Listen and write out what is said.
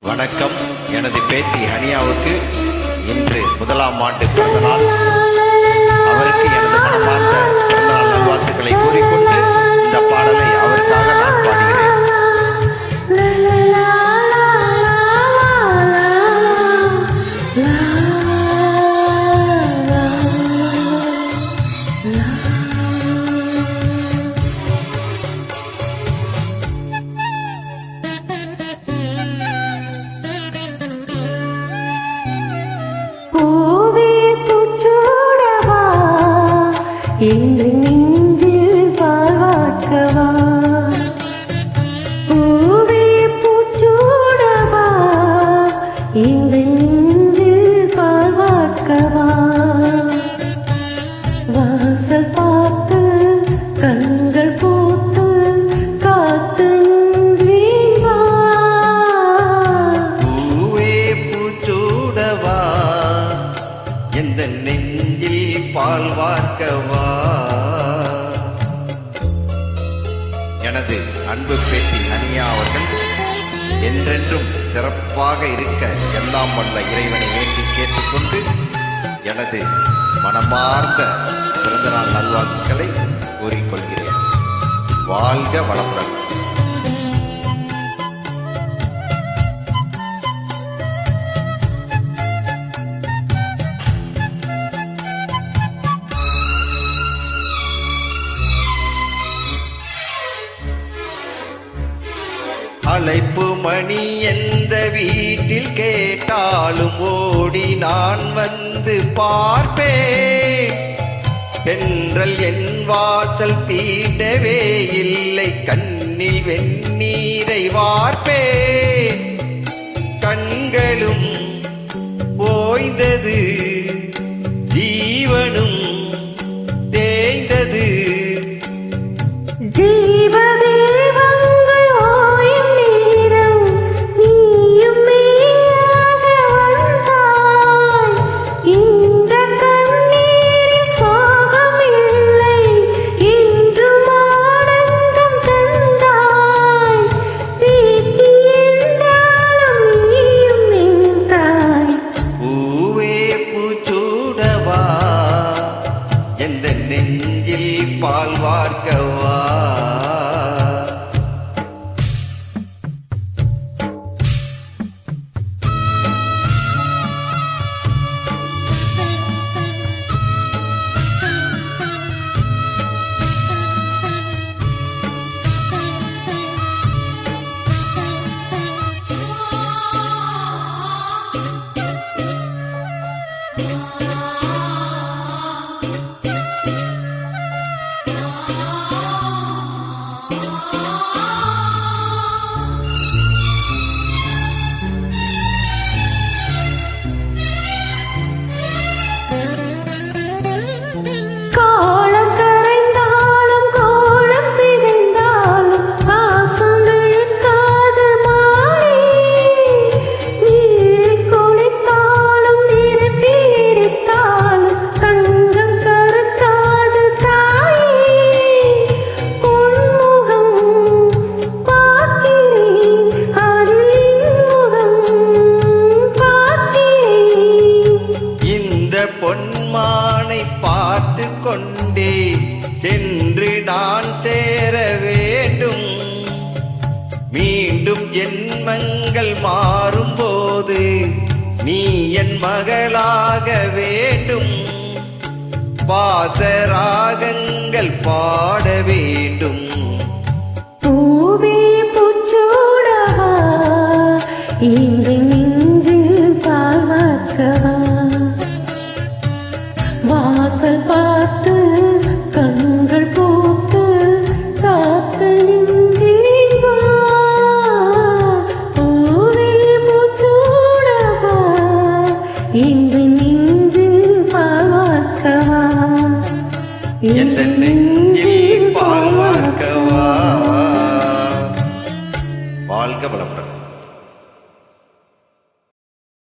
வணக்கம். எனது பேத்தி ஹனியாவுக்கு இன்று 1ஆம் ஆண்டு பிறந்தநாள். அவருக்கு எனது மனமார்ந்த பிறந்தநாள் நல்வாழ்த்துக்களை கூறிக்கொண்டு இந்த பாடலை அவருக்காக நான் பாடுகிறேன். இந்த நெஞ்சில் வாழ்வாக்கவா, பூவே பூச்சூடவா, இந்த நெஞ்சில் வாழ்வாக்கவா, வாசல் பார்த்து கண்கள் பூத்து காத்து நின்றேவா, பூவே பூச்சூடவா, இந்த நெஞ்சில் பால் வார்க்கவா. எனது அன்பு பேத்தி ஹனியா அவர்கள் என்றென்றும் சிறப்பாக இருக்க எல்லாம் வல்ல இறைவனை வேண்டி கேட்டுக்கொண்டு எனது மனமார்ந்த பிறந்தநாள் நல்வாழ்த்துக்களை கூறிக்கொள்கிறேன். வாழ்க வளமுடன். அழைப்பு மணி எந்த வீட்டில் கேட்டாலும் ஓடி நான் வந்து பார்ப்பேன். தென்றல் என் வாசல் தீண்டவே இல்லை, கண்ணில் வெந்நீரை வார்ப்பேன். கண்களும் ஓய்ந்தது, ஜீவனும் தேய்ந்தது. எந்த நெஞ்சில் பால் வார்க்கவா. பொன்மானை பார்த்து கொண்டே சென்று நான் சேர வேண்டும். மீண்டும் ஜென்மங்கள் மாறும்போது நீ என் மகளாக வேண்டும். பாசராகங்கள் பாட வேண்டும். பூவே பூச்சூடவா, இந்த நெஞ்சில் பால்வாக்கவா, வாசல் பார்த்து கண்கள் பூத்து காத்து நின்றேவா, பூவே பூச்சூடவா, இந்த நெஞ்சில் பால்வாக்கவா, இந்த நெஞ்சில் பால் வார்க்கவா. வாழ்க வளமுடன்.